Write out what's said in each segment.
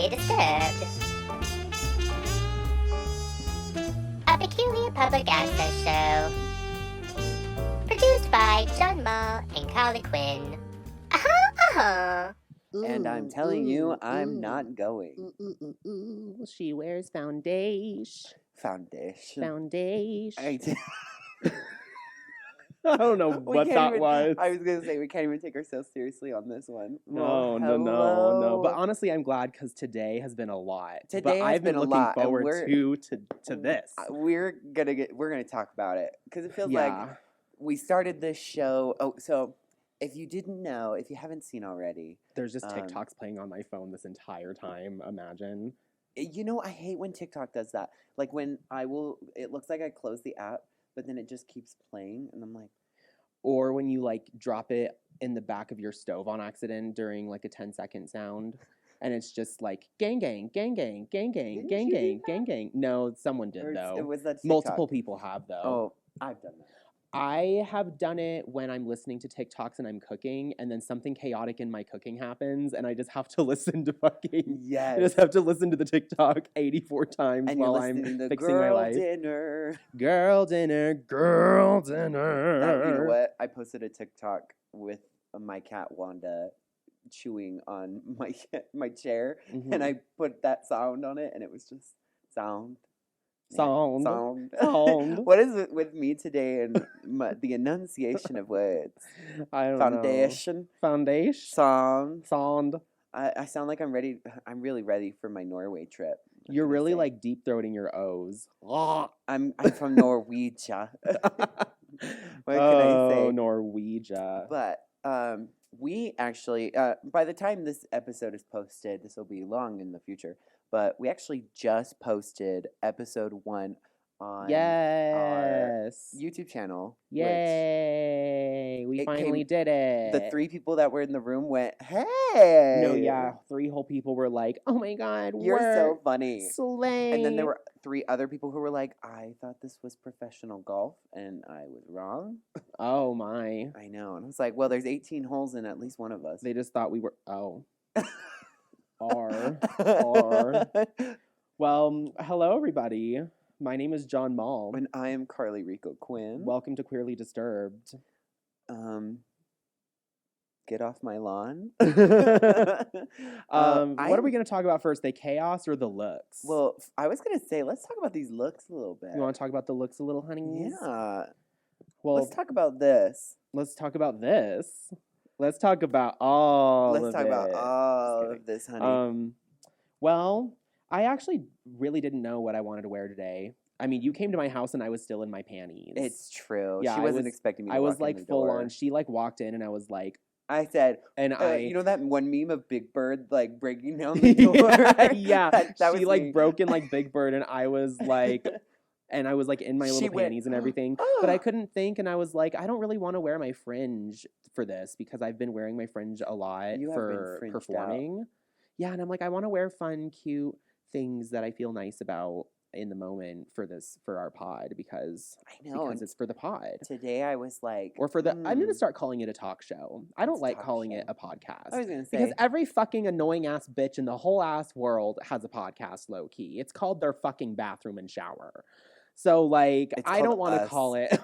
Queerly Disturbed. A peculiar public access show. Produced by Jon'Moll and Carly Quinn. And I'm telling you, I'm not going. She wears foundation. Foundation. I don't know what that was. I was going to say, we can't even take ourselves seriously on this one. No. But honestly, I'm glad because today has been a lot. Today but has I've been been a looking lot, and forward to this. We're gonna talk about it because it feels like we started this show. Oh, so if you didn't know, if you haven't seen already, there's just TikToks playing on my phone this entire time. Imagine. You know, I hate when TikTok does that. Like when it looks like I close the app, but then it just keeps playing, and I'm like. Or when you like drop it in the back of your stove on accident during like a 10-second sound, and it's just like gang gang, gang gang, gang gang, gang gang, gang gang. No, someone did though. It was that TikTok. Multiple people have though. Oh, I've done that. I have done it when I'm listening to TikToks and I'm cooking, and then something chaotic in my cooking happens, and I just have to listen to I just have to listen to the TikTok 84 times and while I'm fixing my life. Girl dinner. You know what? I posted a TikTok with my cat Wanda chewing on my chair, and I put that sound on it, and it was just sound. What is it with me today and the enunciation of words? I don't know. Foundation. Sound. I sound like I'm ready. I'm really ready for my Norway trip. You're really like deep throating your O's. I'm from Norwegia. What can I say? Norwegia. But we actually, by the time this episode is posted, this will be long in the future. But we actually just posted episode 1 on our YouTube channel. Yay! We finally did it. The 3 people that were in the room went, "Hey!" No, yeah, 3 whole people were like, "Oh my god, you're so funny!" Slay. And then there were 3 other people who were like, "I thought this was professional golf, and I was wrong." Oh my! I know, and I was like, "Well, there's 18 holes in at least one of us." They just thought we were R. Well, hello everybody. My name is Jon'Moll. And I am Carly Rico Quinn. Welcome to Queerly Disturbed. Get off my lawn. What are we going to talk about first? The chaos or the looks? Well, I was going to say, let's talk about these looks a little bit. You want to talk about the looks a little, honey? Yeah. Well, let's talk about this. Let's talk about this. Let's talk about all of this, honey. Well, I actually really didn't know what I wanted to wear today. I mean, you came to my house and I was still in my panties. It's true. Yeah, she wasn't expecting me to walk in the door. I was like full on. She like walked in and I was like, I said, and you know that one meme of Big Bird like breaking down the door? Yeah. That she like broke in like Big Bird, and I was like, and I was like in my little panties and everything, but I couldn't think, and I was like, I don't really want to wear my fringe for this because I've been wearing my fringe a lot for performing. Out. Yeah, and I'm like, I want to wear fun, cute things that I feel nice about in the moment for our pod because it's for the pod. Today I was like, or for the I'm gonna start calling it a talk show. I don't like calling it a podcast. I was gonna say because every fucking annoying ass bitch in the whole ass world has a podcast. Low key, it's called their fucking bathroom and shower. So like, I don't want to call it.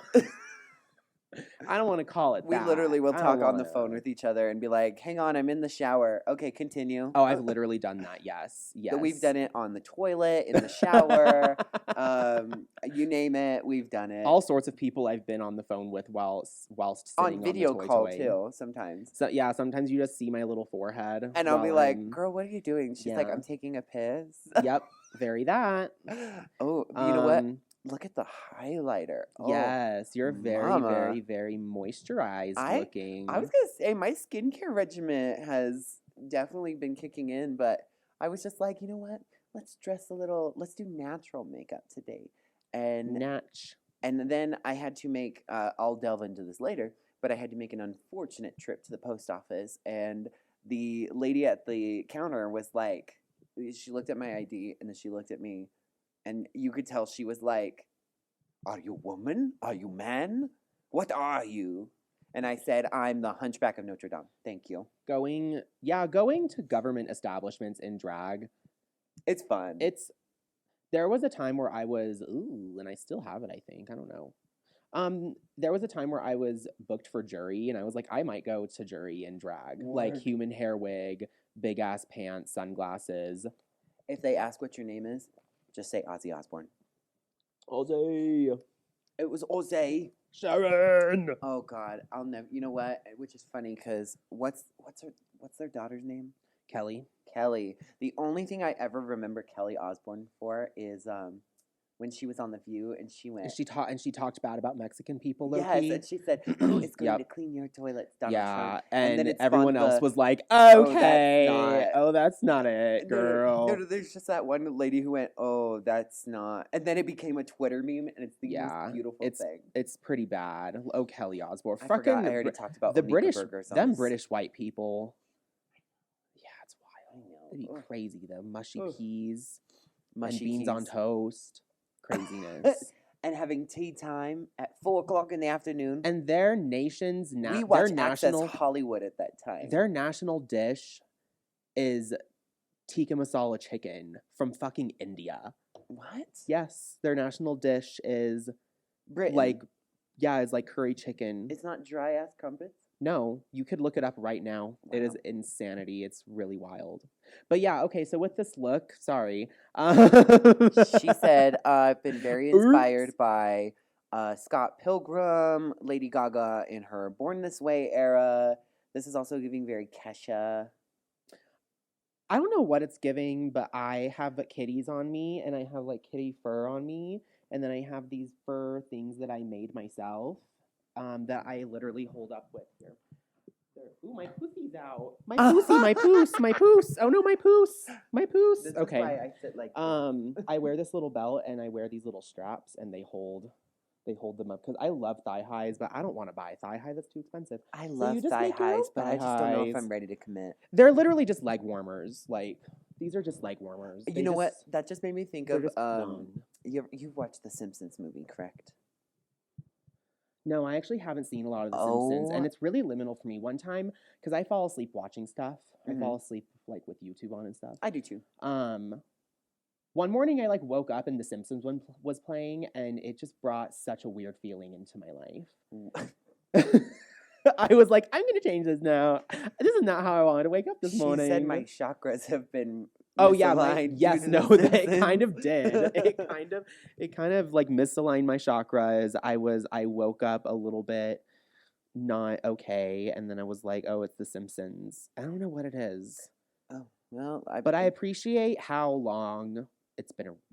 I don't want to call it. We literally will talk on the phone with each other and be like, "Hang on, I'm in the shower." Okay, continue. Oh, I've literally done that. Yes. But we've done it on the toilet, in the shower, you name it, we've done it. All sorts of people I've been on the phone with whilst sitting on video on the call too. Sometimes. So yeah, sometimes you just see my little forehead, and I'll be like, "Girl, what are you doing?" She's like, "I'm taking a piss." Yep, very that. Oh, you know what? Look at the highlighter. Oh, yes, you're very, very, very moisturized looking. I was going to say, my skincare regimen has definitely been kicking in, but I was just like, you know what? Let's let's do natural makeup today. And then I had to make, I'll delve into this later, but I had to make an unfortunate trip to the post office, and the lady at the counter was like, she looked at my ID, and then she looked at me. And you could tell she was like, "Are you woman? Are you man? What are you?" And I said, "I'm the Hunchback of Notre Dame. Thank you." Going to government establishments in drag It's fun. There was a time where I was, and I still have it, I think. I don't know. There was a time where I was booked for jury, and I was like, I might go to jury in drag. Like, human hair wig, big-ass pants, sunglasses. If they ask what your name is, just say Ozzy Osbourne. Ozzy. It was Ozzy. Sharon. Oh, God. I'll never... You know what? Which is funny, because what's their daughter's name? Kelly. The only thing I ever remember Kelly Osbourne for is when she was on The View and she went. And she talked bad about Mexican people. Yes, and she said, "Oh, it's going to clean your toilets." Donald Trump. And then everyone else was like, "Okay, that's not it, girl." No, there's just that one lady who went, "Oh, that's not," and then it became a Twitter meme, and it's the most beautiful thing. It's pretty bad. Oh, Kelly Osbourne. I forgot. I already talked about the Onika British, burgers on them this. British white people. Yeah, it's wild. It'd be crazy. The mushy peas, and beans on toast. Craziness. And having tea time at 4:00 in the afternoon. And their nation's we watched Access Hollywood at that time. Their national dish is tikka masala chicken from fucking India. What? Yes, their national dish is Britain. It's like curry chicken. It's not dry ass crumpets? No, you could look it up right now. Wow. It is insanity. It's really wild. But yeah, okay, so with this look, sorry. She said, I've been very inspired by Scott Pilgrim, Lady Gaga in her Born This Way era. This is also giving very Kesha. I don't know what it's giving, but I have kitties on me, and I have like kitty fur on me, and then I have these fur things that I made myself. That I literally hold up with here. Ooh, my pussy's out. My pussy, my poos, my poos. Oh no, my poos, my poos. This okay. Is why I sit like this. I wear this little belt and I wear these little straps, and they hold them up because I love thigh highs, but I don't want to buy a thigh high. That's too expensive. I love thigh highs, but I just don't know if I'm ready to commit. They're literally just leg warmers. Like these are just leg warmers. You know what? That just made me think of you've watched the Simpsons movie, correct? No, I actually haven't seen a lot of The Simpsons, and it's really liminal for me. One time, because I fall asleep watching stuff. I fall asleep like with YouTube on and stuff. I do too. One morning I like woke up and The Simpsons one was playing, and it just brought such a weird feeling into my life. I was like, I'm gonna change this now. This is not how I wanted to wake up this morning. She said my chakras have been. Oh yeah, it kind of did. It kind of like misaligned my chakras. I woke up a little bit not okay, and then I was like, oh, it's The Simpsons. I don't know what it is. Oh well, but I appreciate how long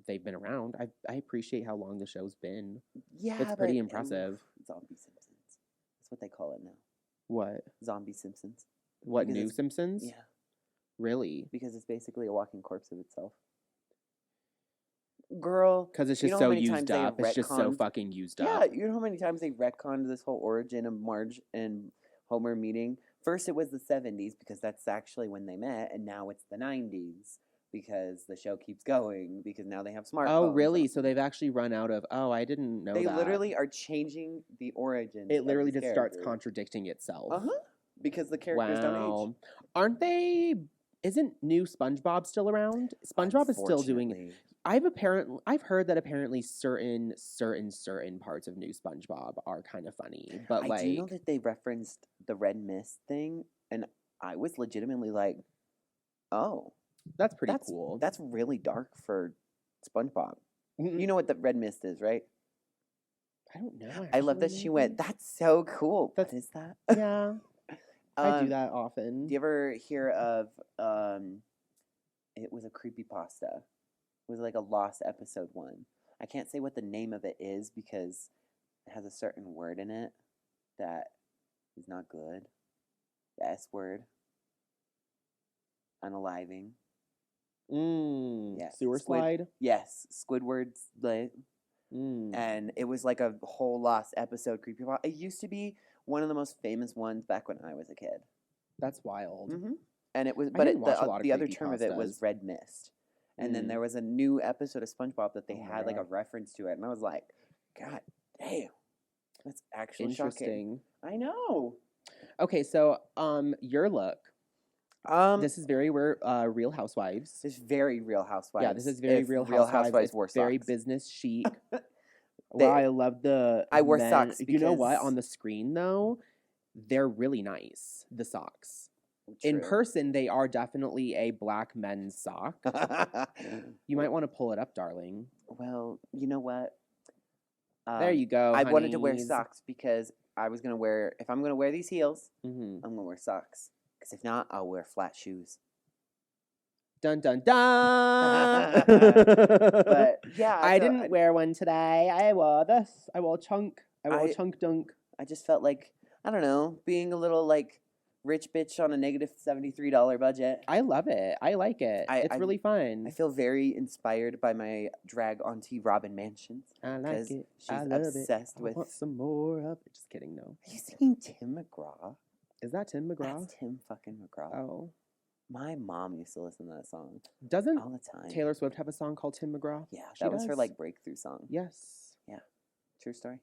they've been around. I appreciate how long the show's been. Yeah, it's pretty impressive. Zombie Simpsons. That's what they call it now. What? Zombie Simpsons. What, new Simpsons? Yeah. Really? Because it's basically a walking corpse of itself. Girl. Because it's just so used up. It's just so fucking used up. Yeah, you know how many times they retconned this whole origin of Marge and Homer meeting? First it was the 70s because that's actually when they met, and now it's the 90s because the show keeps going because now they have smartphones. Oh, really? So they've actually run out of, I didn't know that. They literally are changing the origin. It literally just starts contradicting itself. Uh-huh. Because the characters don't age. Aren't they... Isn't new SpongeBob still around? SpongeBob is still doing it. I've heard that apparently certain parts of new SpongeBob are kind of funny, but I do know that they referenced the red mist thing, and I was legitimately like, "Oh, that's pretty cool. That's really dark for SpongeBob." You know what the red mist is, right? I don't know. Actually. I love that she went. That's so cool. What is that? Yeah. I do that often. Do you ever hear of, it was a creepypasta. It was like a lost episode one. I can't say what the name of it is because it has a certain word in it that is not good. The S word. Unaliving. Yes. Sewer slide? Yes. Squidward's like. And it was like a whole lost episode creepypasta. It used to be one of the most famous ones back when I was a kid. That's wild. Mm-hmm. And it was, but the other term of it was red mist. And then there was a new episode of SpongeBob that they had like a reference to it, and I was like, God damn, that's actually interesting. Shocking. I know. Okay, so your look. This is very Real Housewives. This is very Real Housewives. Yeah, this is very if Real Real Housewives. wore It's very socks. business chic. Wow, I love the. I wore men. socks. You know what? because- On the screen though, they're really nice. The socks. In True. person, they are definitely a black men's sock. You might want to pull it up, darling. Well, you know what? There you go. I wanted to wear honeys. socks because I was gonna wear. If I'm gonna wear these heels, Mhm. I'm gonna wear socks. Because if not, I'll wear flat shoes. Dun dun dun. But yeah, I so didn't wear one today. I wore this. I wore chunk. I wore chunk dunk. I just felt like I don't know, being a little like rich bitch on a negative $73 budget. I love it. I like it. It's really fun. I feel very inspired by my drag auntie Robin Mansions. I like it. She's I love obsessed it. with. I want some more of it. Just kidding. No. Are you singing Tim McGraw? Is that Tim McGraw? That's Tim fucking McGraw. Oh. My mom used to listen to that song Doesn't all the time. Taylor Swift have a song called Tim McGraw? Yeah, She that was her does. like breakthrough song. Yes. True story.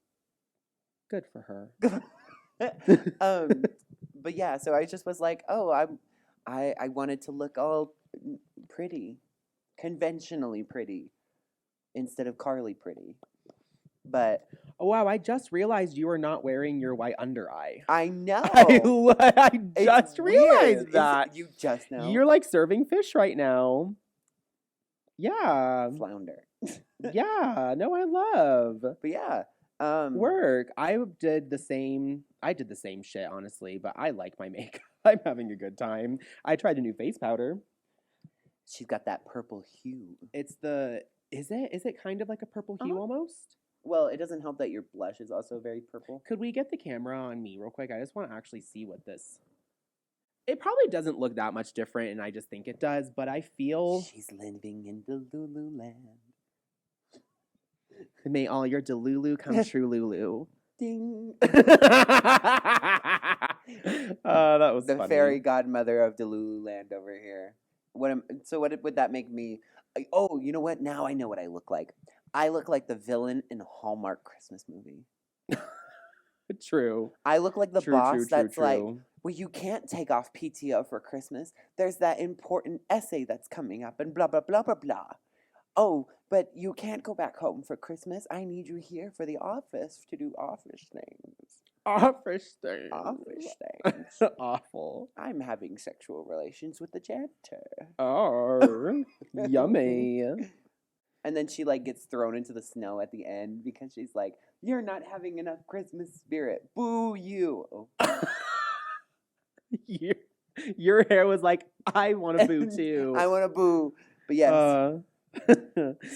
Good for her. But yeah, so I just was like, oh, I wanted to look all pretty, conventionally pretty, instead of Carly pretty. But Oh wow! I just realized you are not wearing your white under eye. I know. I just realized that. You just know. You're like serving fish right now. Yeah. Flounder. Yeah. No, I love. But yeah. Work. I did the same shit, honestly, but I like my makeup. I'm having a good time. I tried a new face powder. She's got that purple hue. Is it kind of like a purple hue almost? Well, it doesn't help that your blush is also very purple. Could we get the camera on me real quick? I just want to actually see what this. It probably doesn't look that much different, and I just think it does, but I feel. She's living in Delululand. May all your Delulu come true, Lulu. Ding. That was the funny. fairy godmother of Delululand over here. What would that make me? Oh, you know what? Now I know what I look like. I look like the villain in a Hallmark Christmas movie. True. I look like the True, boss true, that's true, like, true. well, you can't take off PTO for Christmas. There's that important essay that's coming up and blah, blah, blah, blah, blah. Oh, but you can't go back home for Christmas. I need you here for the office to do office things. Office things. Office things. Awful. I'm having sexual relations with the janitor. Oh, yummy. And then she like gets thrown into the snow at the end because she's like, "You're not having enough Christmas spirit. Boo you." Your hair was like, I want to boo too. I want to boo. But yes.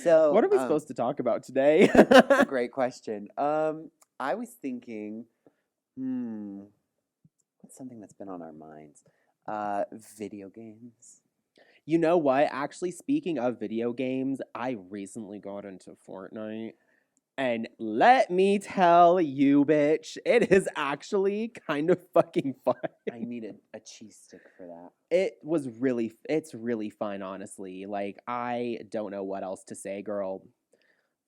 So what are we supposed to talk about today? That's a great question. I was thinking, what's something that's been on our minds? Video games. You know what? Actually, speaking of video games, I recently got into Fortnite. And let me tell you, bitch, it is actually kind of fucking fun. I needed a cheese stick for that. It's really fun, honestly. Like, I don't know what else to say, girl.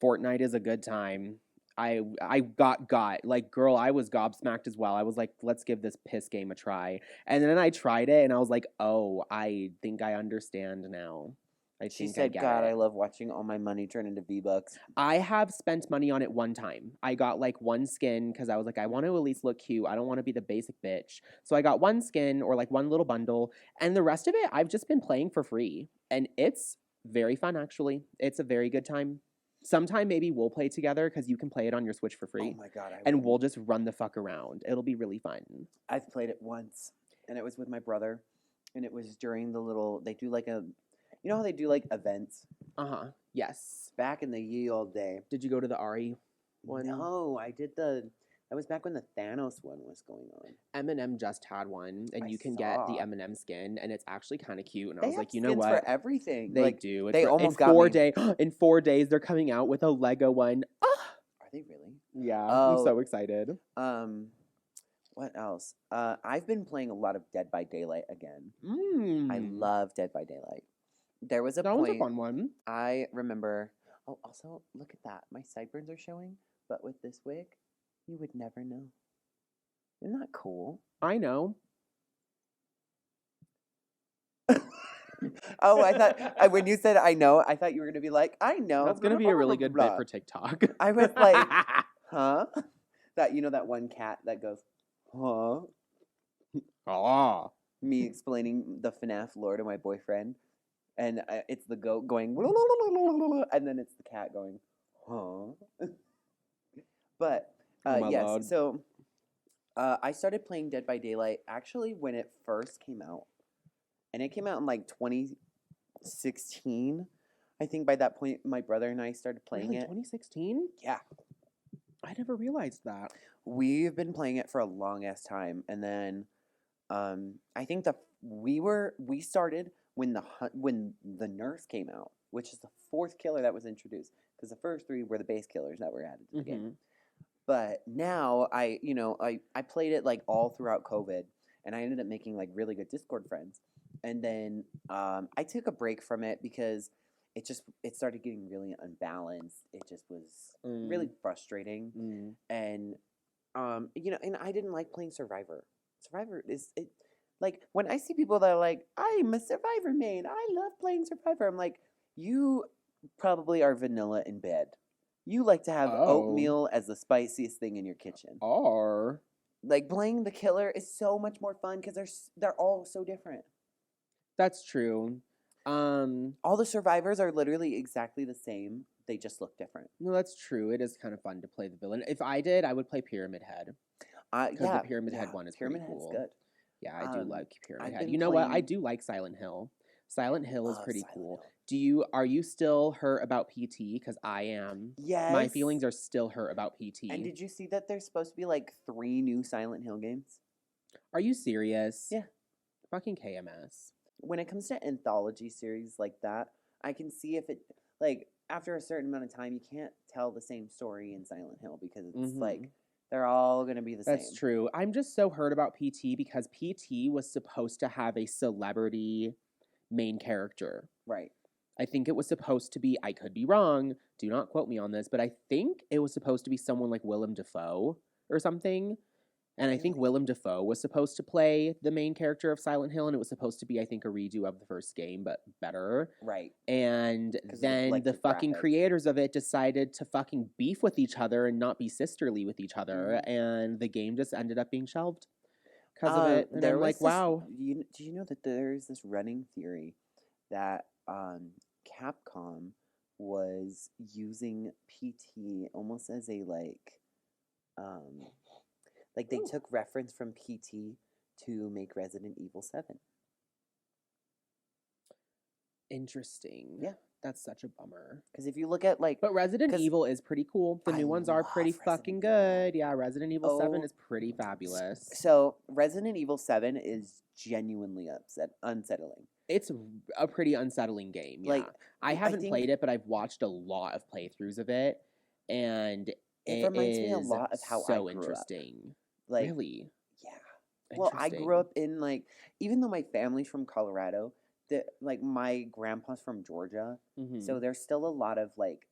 Fortnite is a good time. I got like, girl, I was gobsmacked as well. I was like, let's give this piss game a try. And then I tried it and I was like, oh, I think I understand now. She said, God, I love watching all my money turn into V-Bucks. I have spent money on it one time. I got like one skin because I was like, I want to at least look cute. I don't want to be the basic bitch. So I got one skin or like one little bundle. And the rest of it, I've just been playing for free. And it's very fun, actually. It's a very good time. Sometime maybe we'll play together because you can play it on your Switch for free. Oh my God. And we'll just run the fuck around. It'll be really fun. I've played it once. And it was with my brother. And it was during they do like a... You know how they do, like, events? Uh-huh. Yes. Back in the ye old day. Did you go to the Ari one? No, that was back when the Thanos one was going on. Eminem just had one, and you can get the Eminem skin, and it's actually kind of cute. And I was like, you know what? For everything. They like, do. They almost got me. In 4 days, they're coming out with a Lego one. Are they really? Yeah, I'm so excited. What else? I've been playing a lot of Dead by Daylight again. I love Dead by Daylight. There was a point. That was a fun one. I remember. Oh, also, look at that. My sideburns are showing, but with this wig, you would never know. Isn't that cool? I know. Oh, I thought when you said I know, I thought you were gonna be like, I know. That's gonna be a really good bit for TikTok. I was like, huh? That that one cat that goes, huh? Oh. Me explaining the FNAF lore to my boyfriend, and it's the goat going, and then it's the cat going, huh? But yes, Lord. so I started playing Dead by Daylight actually when it first came out, and it came out in like 2016. I think by that point, my brother and I started playing Really? it. 2016? Yeah. I never realized that. We've been playing it for a long ass time, and then I think we started when the nurse came out, which is the fourth killer that was introduced, because the first three were the base killers that were added to the game. But now I played it like all throughout COVID, and I ended up making like really good Discord friends, and then I took a break from it because it started getting really unbalanced. It just was really frustrating, and and I didn't like playing Survivor. Survivor like when I see people that are like, I'm a Survivor main, I love playing Survivor. I'm like, you probably are vanilla in bed. You like to have oatmeal as the spiciest thing in your kitchen. Or like playing the killer is so much more fun because they're all so different. That's true. All the survivors are literally exactly the same. They just look different. No, that's true. It is kind of fun to play the villain. If I did, I would play Pyramid Head. Because the Pyramid Head one is Pyramid pretty cool. Head's good. Yeah, I do like Pyramid Head. You know what? I do like Silent Hill. Silent Hill is pretty cool. Are you still hurt about PT? Because I am. Yes. My feelings are still hurt about PT. And did you see that there's supposed to be like 3 new Silent Hill games? Are you serious? Yeah. Fucking KMS. When it comes to anthology series like that, I can see if it, like, after a certain amount of time, you can't tell the same story in Silent Hill because it's like, they're all going to be the same. That's true. I'm just so hurt about PT because PT was supposed to have a celebrity main character. Right. I think it was supposed to be, I could be wrong, do not quote me on this, but I think it was supposed to be someone like Willem Dafoe or something. And I think Willem Dafoe was supposed to play the main character of Silent Hill, and it was supposed to be, I think, a redo of the first game, but better. Right. And then the fucking creators of it decided to fucking beef with each other and not be sisterly with each other, and the game just ended up being shelved because of it. And I'm like, wow. Do you know that there's this running theory that Capcom was using PT almost as a like they took reference from PT to make Resident Evil 7. Interesting. Yeah. That's such a bummer. Because if you look at But Resident Evil is pretty cool. The new ones are pretty fucking good. Yeah, Resident Evil 7 is pretty fabulous. So Resident Evil 7 is genuinely unsettling. It's a pretty unsettling game. Yeah. Like, I haven't played it, but I've watched a lot of playthroughs of it, and it reminds me a lot of how I grew interesting. Up. Like, really? Yeah. Well, I grew up in even though my family's from Colorado, my grandpa's from Georgia, so there's still a lot of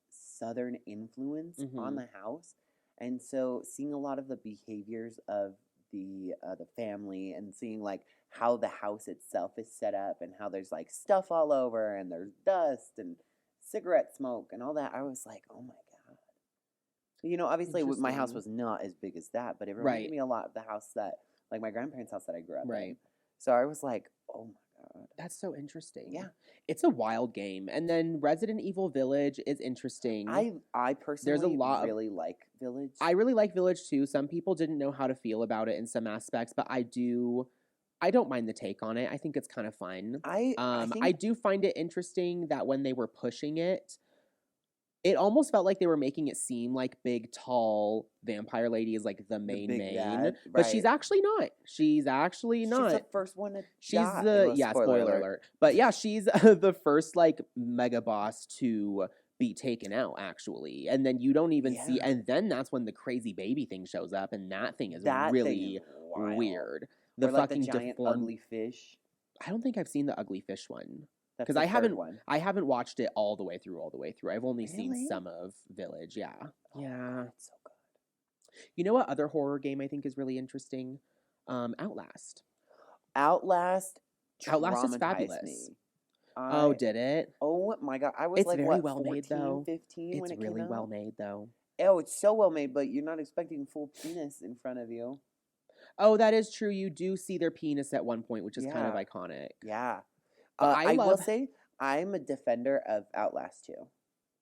Southern influence on the house, and so seeing a lot of the behaviors of the family and seeing how the house itself is set up and how there's stuff all over and there's dust and cigarette smoke and all that, I was like, oh my god. Obviously my house was not as big as that, but it reminded me a lot of the house that my grandparents' house that I grew up in. So I was like, oh my god. That's so interesting. Yeah. It's a wild game. And then Resident Evil Village is interesting. I personally really like Village. I really like Village too. Some people didn't know how to feel about it in some aspects, but I don't mind the take on it. I think it's kind of fun. I do find it interesting that when they were pushing it, it almost felt like they were making it seem like big, tall vampire lady is the main dad, but she's actually not. She's actually not. She's the first one to die. Spoiler alert. But yeah, she's the first mega boss to be taken out actually, and then you don't even see, and then that's when the crazy baby thing shows up, and that thing is really weird. The fucking giant ugly fish. I don't think I've seen the ugly fish one. Because I haven't watched it all the way through. I've only seen some of Village. Yeah. Yeah. It's so good. You know what other horror game I think is really interesting? Outlast. Outlast is fabulous. Me. Oh, did it? Oh my God. I was It's like, very what, well 14, made, though. 15 when It's it really came out? well made, though. Oh, it's so well made, but you're not expecting full penis in front of you. Oh, that is true. You do see their penis at one point, which is kind of Yeah. iconic. Yeah. But I will say, I'm a defender of Outlast 2.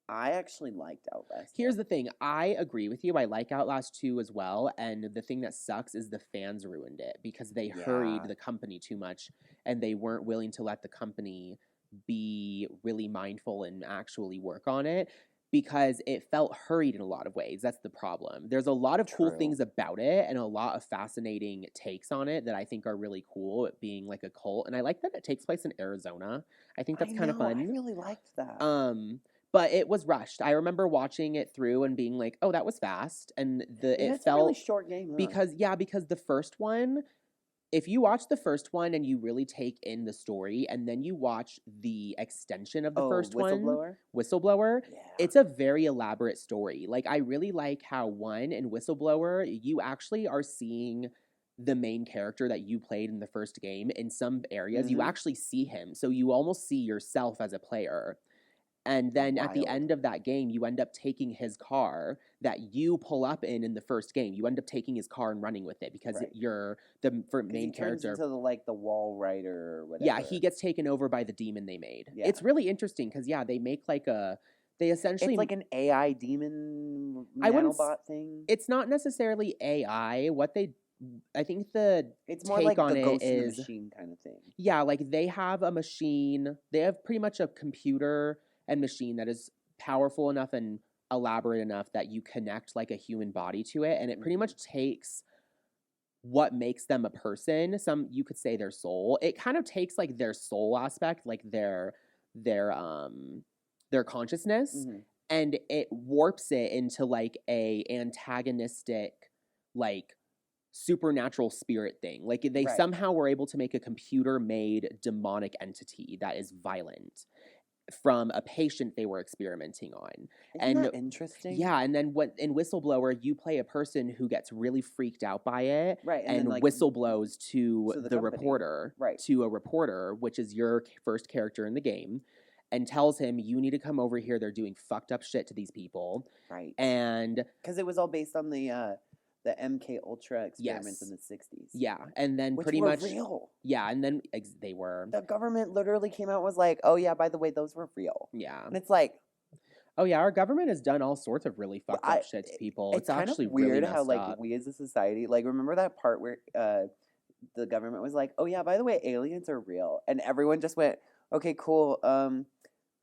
I actually liked Outlast 2. Here's the thing. I agree with you. I like Outlast 2 as well. And the thing that sucks is the fans ruined it because they hurried the company too much and they weren't willing to let the company be really mindful and actually work on it because it felt hurried in a lot of ways. That's the problem. There's a lot of cool things about it and a lot of fascinating takes on it that I think are really cool, it being like a cult. And I like that it takes place in Arizona. I think that's kind of fun. I really liked that. But it was rushed. I remember watching it through and being like, "Oh, that was fast." And it felt a really short game, huh? because the first one, if you watch the first one and you really take in the story, and then you watch the extension of the first Whistleblower, it's a very elaborate story. Like I really like how in Whistleblower, you actually are seeing the main character that you played in the first game. In some areas, you actually see him, so you almost see yourself as a player. And then at the end of that game, you end up taking his car that you pull up in the first game. You end up taking his car and running with it because you're the main character. Into the wall rider or whatever. Yeah, he gets taken over by the demon they made. Yeah. It's really interesting because they make they essentially it's like an AI demon nanobot thing. It's not necessarily AI. I think it's more like the Ghost in the Machine kind of thing. Yeah, like they have a machine. They have pretty much a computer and machine that is powerful enough and elaborate enough that you connect like a human body to it, and it pretty much takes what makes them a person. You could say their soul. It kind of takes like their soul aspect, like their consciousness, and it warps it into like a antagonistic, like supernatural spirit thing. Like they somehow were able to make a computer-made demonic entity that is violent from a patient they were experimenting on. Isn't that interesting? Yeah, and then in Whistleblower, you play a person who gets really freaked out by it, and then, whistleblows to the reporter, to a reporter, which is your first character in the game, and tells him, you need to come over here, they're doing fucked up shit to these people. Right. And because it was all based on the MK Ultra experiments in the 60s. Yeah, and then which pretty were much real. Yeah, and then they were. The government literally came out and was like, "Oh yeah, by the way, those were real." Yeah, and it's like, oh yeah, our government has done all sorts of really fucked up shit to people. It's actually kind of weird really how up. we as a society, remember that part where the government was like, "Oh yeah, by the way, aliens are real," and everyone just went, "Okay, cool,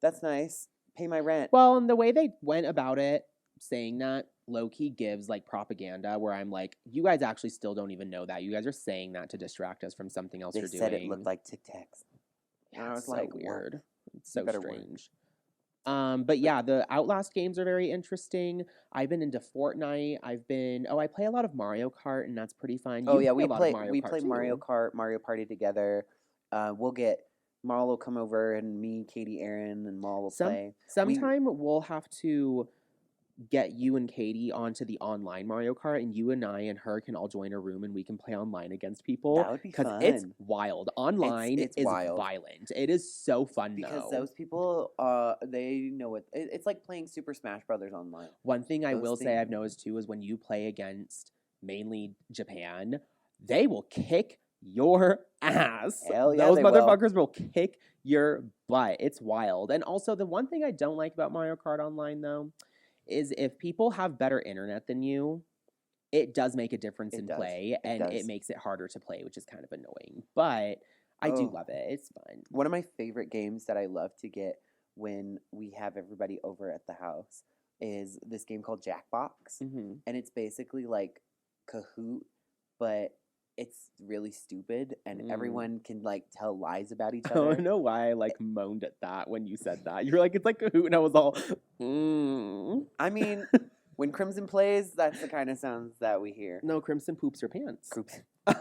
that's nice. Pay my rent." Well, and the way they went about it, saying that low-key gives like propaganda where I'm like, you guys actually still don't even know that. You guys are saying that to distract us from something else you're doing. They said it looked like Tic Tacs. Yeah, and I was like, weird. It's so strange. But yeah, the Outlast games are very interesting. I've been into Fortnite. I play a lot of Mario Kart, and that's pretty fun. We play Mario Kart, Mario Party together. We'll get Maul will come over, and me, Katie, Aaron, and Maul will play. Sometime we'll have to get you and Katie onto the online Mario Kart, and you and I and her can all join a room and we can play online against people. That would be fun. Because it's wild. Online it's wild. Violent. It is so fun because those people, they know it. It's like playing Super Smash Brothers online. One thing I will say I've noticed too is when you play against mainly Japan, they will kick your ass. Hell yeah, those motherfuckers will kick your butt. It's wild. And also the one thing I don't like about Mario Kart Online though is if people have better internet than you, it does make a difference in play, and it makes it harder to play, which is kind of annoying. But I do love it. It's fun. One of my favorite games that I love to get when we have everybody over at the house is this game called Jackbox. And it's basically like Kahoot, but it's really stupid, and everyone can tell lies about each other. I don't know why I moaned at that when you said that. You're like, it's like Kahoot, and I was all, I mean, when Crimson plays, that's the kind of sounds that we hear. No, Crimson poops her pants.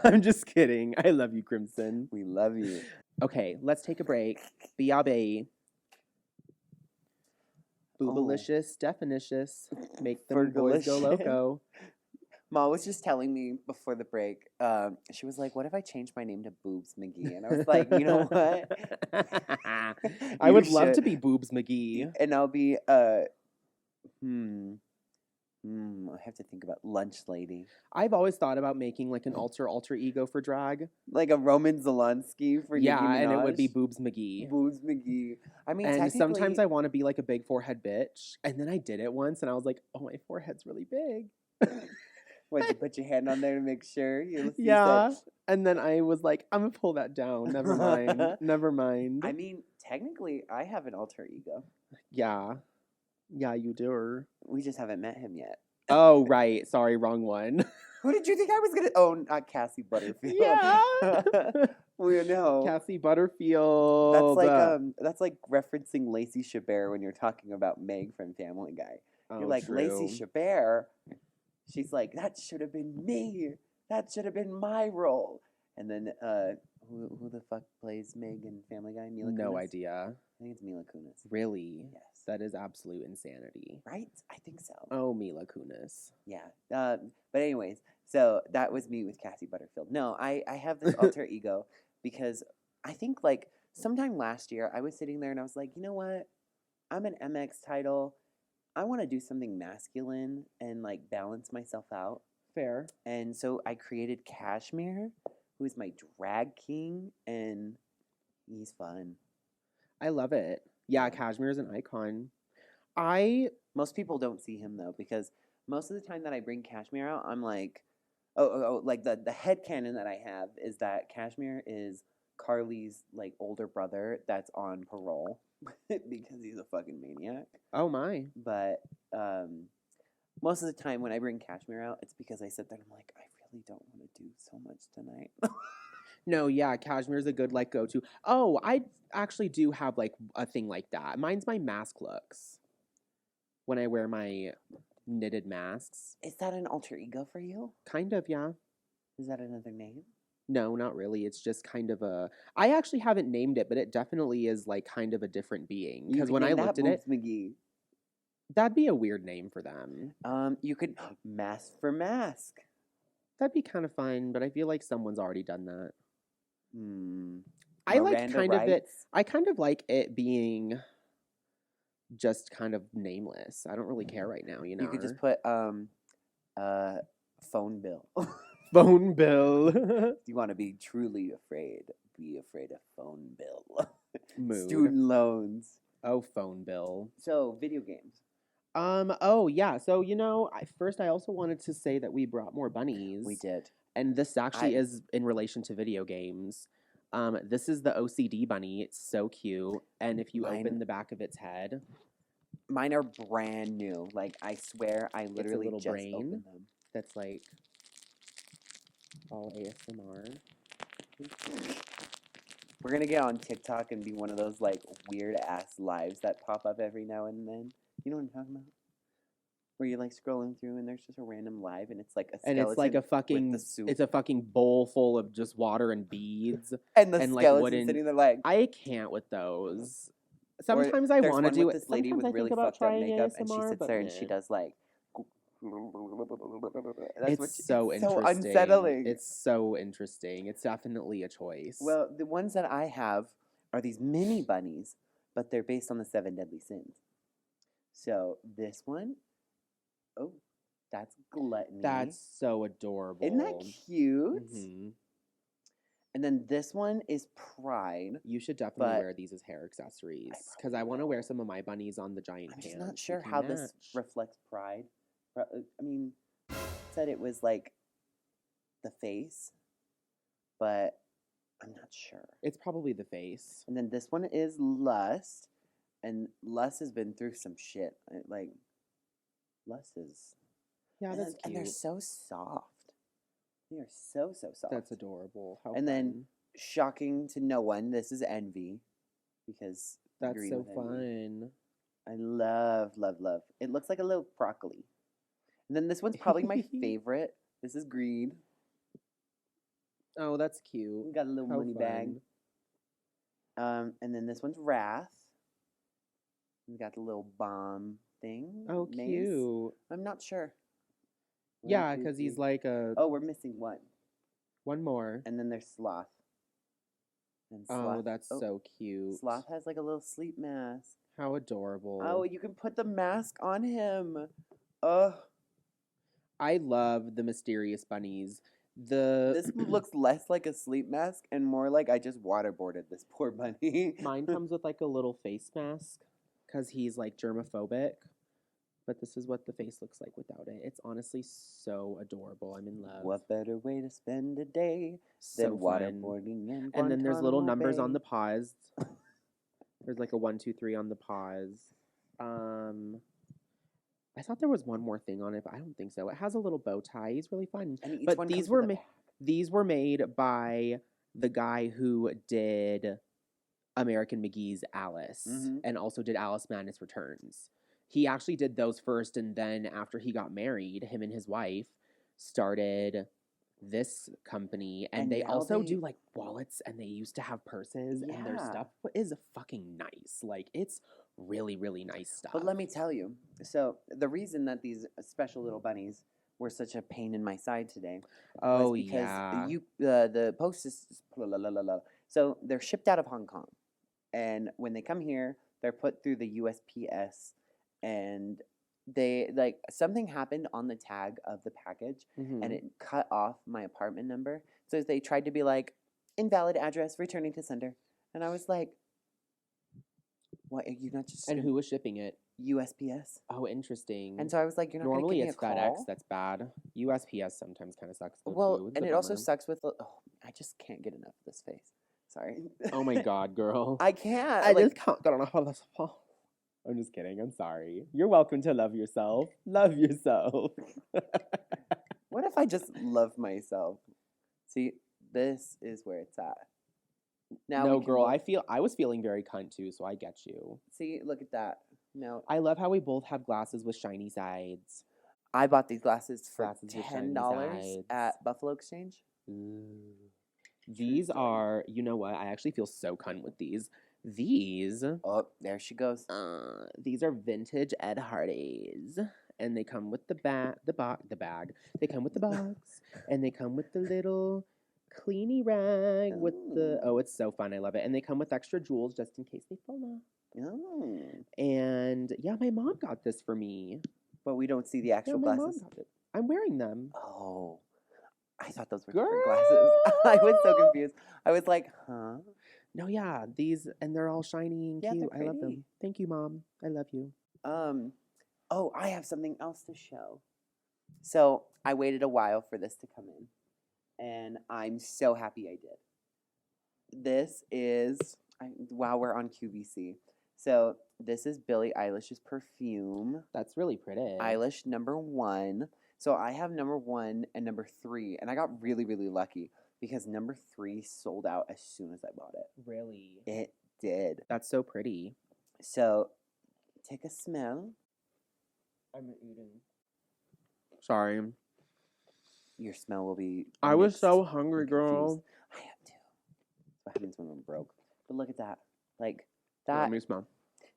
I'm just kidding. I love you, Crimson. We love you. Okay, let's take a break. Biabe. Boobalicious, definitious. Make them boys go loco. Ma was just telling me before the break. She was like, "What if I change my name to Boobs McGee?" And I was like, "You know what? I would love to be Boobs McGee, and I'll be I have to think about lunch lady. I've always thought about making like an alter ego for drag, like a Roman Zelensky for Nicki Minaj. and it would be Boobs McGee. Boobs McGee. I mean, and technically, sometimes I want to be like a big forehead bitch, and then I did it once, and I was like, oh, my forehead's really big. What, you put your hand on there to make sure? Yeah. And then I was like, I'm gonna pull that down. Never mind. Never mind. I mean, technically, I have an alter ego. Yeah. Yeah, you do. We just haven't met him yet. Oh, right. Sorry, wrong one. Who did you think I was gonna? Oh, not Cassie Butterfield. Yeah. We know Cassie Butterfield. That's like referencing Lacey Chabert when you're talking about Meg from Family Guy. You're like, true. Lacey Chabert. She's like, that should have been me. That should have been my role. And then, who the fuck plays Meg in Family Guy? Mila Kunis? No idea. I think it's Mila Kunis. Really? Yes. That is absolute insanity. Right? I think so. Oh, Mila Kunis. Yeah. But anyways, so that was me with Cassie Butterfield. No, I have this alter ego because I think like sometime last year I was sitting there and I was like, you know what? I'm an MX title. I want to do something masculine and like balance myself out. Fair. And so I created Cashmere, who is my drag king, and he's fun. I love it. Yeah, Cashmere is an icon. Most people don't see him though, because most of the time that I bring Cashmere out, I'm like, like the headcanon that I have is that Cashmere is Carly's like older brother that's on parole because he's a fucking maniac. Oh my. But most of the time when I bring Cashmere out, it's because I sit there and I'm like, I really don't want to do so much tonight. No, yeah, Cashmere's a good like go-to. Oh, I actually do have like a thing like that. Mine's my mask looks. When I wear my knitted masks. Is that an alter ego for you? Kind of, yeah. Is that another name? No, not really. It's just kind of I actually haven't named it, but it definitely is like kind of a different being. Because when I looked at it, McGee. That'd be a weird name for them. You could mask for mask. That'd be kind of fun, but I feel like someone's already done that. I kind of like it being just kind of nameless. I don't really care right now, you know. You could just put phone bill. Phone bill. If you want to be truly afraid, be afraid of phone bill. Mood. Student loans. Oh, phone bill. So, video games. Oh yeah. So, you know, I also wanted to say that we brought more bunnies. We did. And this actually is in relation to video games. This is the OCD bunny. It's so cute. And if you open the back of its head. Mine are brand new. Like, I swear, I literally it's a little just brain opened them. That's like all ASMR. We're going to get on TikTok and be one of those, like, weird-ass lives that pop up every now and then. You know what I'm talking about? Where you're like scrolling through and there's just a random live and it's like a skeleton. And it's like a fucking bowl full of just water and beads. And the skeleton sitting there like. I can't with those. Sometimes I want to do it. This lady with really fucked up makeup and she sits there and she does like. It's so interesting. So unsettling. It's so interesting. It's definitely a choice. Well, the ones that I have are these mini bunnies, but they're based on the 7 deadly sins. So this one, oh, that's gluttony. That's so adorable. Isn't that cute? Mm-hmm. And then this one is pride. You should definitely wear these as hair accessories because I want to wear some of my bunnies on the giant pants. I'm just not sure how this reflects pride. I mean, it said it was like the face, but I'm not sure. It's probably the face. And then this one is lust. And Lust has been through some shit. Like, Lust is... Yeah, that's cute. And they're so soft. They are so soft. That's adorable. How and then, shocking to no one, this is Envy. Because... That's so fun. I love. It looks like a little broccoli. And then this one's probably my favorite. This is Greed. Oh, that's cute. We got a little money bag. And then this one's Wrath. We got the little bomb thing. Oh, mace. cute. I'm not sure. Yeah, because he's like a... Oh, we're missing one. One more. And then there's Sloth. And Sloth. Oh, that's so cute. Sloth has like a little sleep mask. How adorable. Oh, you can put the mask on him. Ugh. I love the mysterious bunnies. This looks less like a sleep mask and more like I just waterboarded this poor bunny. Mine comes with like a little face mask because he's like germophobic. But this is what the face looks like without it. It's honestly so adorable. I'm in love. What better way to spend a day than waterboarding in And then there's little numbers on the paws. There's like a 1, 2, 3 on the paws. I thought there was one more thing on it, but I don't think so. It has a little bow tie. He's really fun. And each but one these were made by the guy who did American McGee's Alice and also did Alice Madness Returns. He actually did those first, and then after he got married, him and his wife started this company, and they also do like wallets, and they used to have purses, and their stuff is fucking nice. Like, it's really, really nice stuff. But let me tell you, so the reason that these special little bunnies were such a pain in my side today was because the post is so they're shipped out of Hong Kong, and when they come here, they're put through the USPS. And they, like, something happened on the tag of the package, and it cut off my apartment number. So they tried to be like, invalid address, returning to sender. And I was like, what, are you not just... And who was shipping it? USPS. Oh, interesting. And so I was like, you're not going to give me a call? Normally it's FedEx that's bad. USPS sometimes kind of sucks. Well, and it also sucks with... I just can't get enough of this face. Sorry. Oh my God, girl. I can't. I just can't get enough of this. I'm just kidding. I'm sorry. You're welcome to love yourself. Love yourself. What if I just love myself? See, this is where it's at. Now no, girl, I was feeling very cunt too, so I get you. See, look at that. No. I love how we both have glasses with shiny sides. I bought these glasses for $10 at Buffalo Exchange. Ooh. These are, you know what? I actually feel so cunt with these. These. Oh, there she goes. These are vintage Ed Hardy's, and they come with the bag. They come with the box, and they come with the little cleany rag with the. Oh, it's so fun! I love it. And they come with extra jewels just in case they fall off. Oh. And yeah, my mom got this for me. But we don't see the actual glasses. Mom got it. I'm wearing them. Oh, I thought those were different glasses. I was so confused. I was like, huh? No, yeah, these, and they're all shiny and cute. I love them. Thank you, Mom. I love you. Oh, I have something else to show. So I waited a while for this to come in, and I'm so happy I did. This is, wow, we're on QVC. So this is Billie Eilish's perfume. That's really pretty. Eilish #1. So I have #1 and #3, and I got really, really lucky. Because #3 sold out as soon as I bought it. Really? It did. That's so pretty. So, take a smell. I'm eating. Sorry. Your smell will be... I was so hungry, girl. I am too. That's what happens when I'm broke. But look at that. Like, that... Let me smell.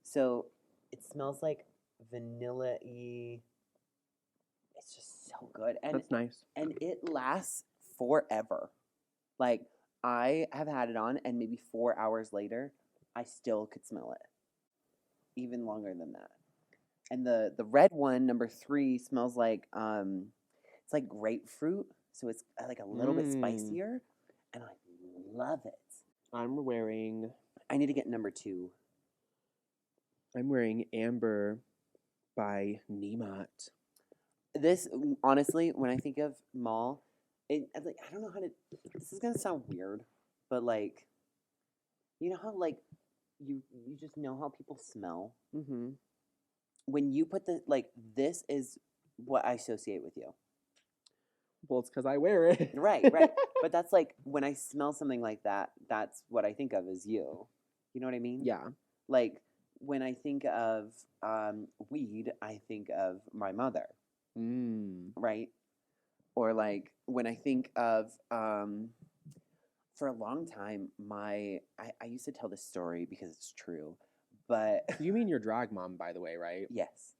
So, it smells like vanilla-y. It's just so good. And that's nice. And it lasts forever. Like, I have had it on, and maybe 4 hours later, I still could smell it. Even longer than that. And the red one, #3, smells like, it's like grapefruit. So it's like a little bit spicier. And I love it. I need to get #2. I'm wearing Amber by Niemat. This, honestly, when I think of Moll, I don't know how to. This is gonna sound weird, but like, you know how like you just know how people smell. Mm-hmm. When you put this is what I associate with you. Well, it's because I wear it. Right. But that's like when I smell something like that. That's what I think of as you. You know what I mean? Yeah. Like when I think of weed, I think of my mother. Right. Or like when I think of, for a long time, I used to tell this story because it's true, but... You mean your drag mom, by the way, right? Yes.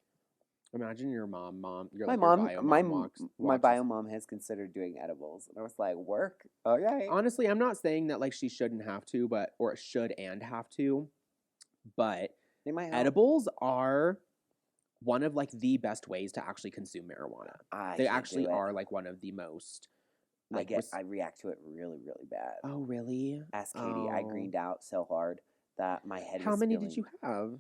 Imagine your mom, your My like your mom, bio my mom my watches. bio mom has considered doing edibles, and I was like, work, okay. Honestly, I'm not saying that like she shouldn't have to, or should and have to, but They might help. edibles are one of like the best ways to actually consume marijuana. They actually are like one of the most. Like I react to it really, really bad. Oh, really? Ask Katie. I greened out so hard that my head. How many did you have?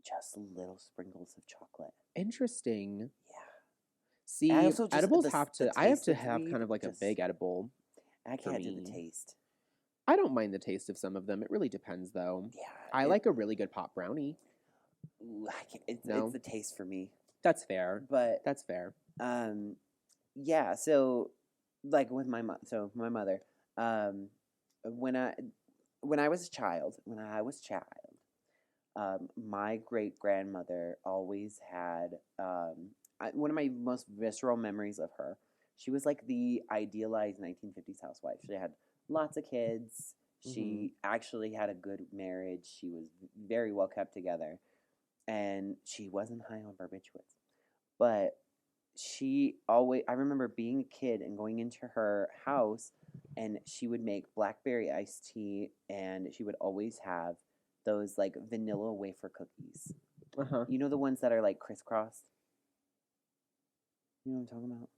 Just little sprinkles of chocolate. Interesting. Yeah. See, edibles have to. I have to have kind of like a big edible. I can't do the taste. I don't mind the taste of some of them. It really depends, though. Yeah. I like a really good pop brownie. It's the taste for me. That's fair. But that's fair. Yeah. So, like with my mother, when I was a child, my great grandmother always had one of my most visceral memories of her. She was like the idealized 1950s housewife. She had lots of kids. She actually had a good marriage. She was very well kept together. And she wasn't high on barbiturates. But I remember being a kid and going into her house, and she would make blackberry iced tea, and she would always have those like vanilla wafer cookies. You know the ones that are like crisscrossed? You know what I'm talking about?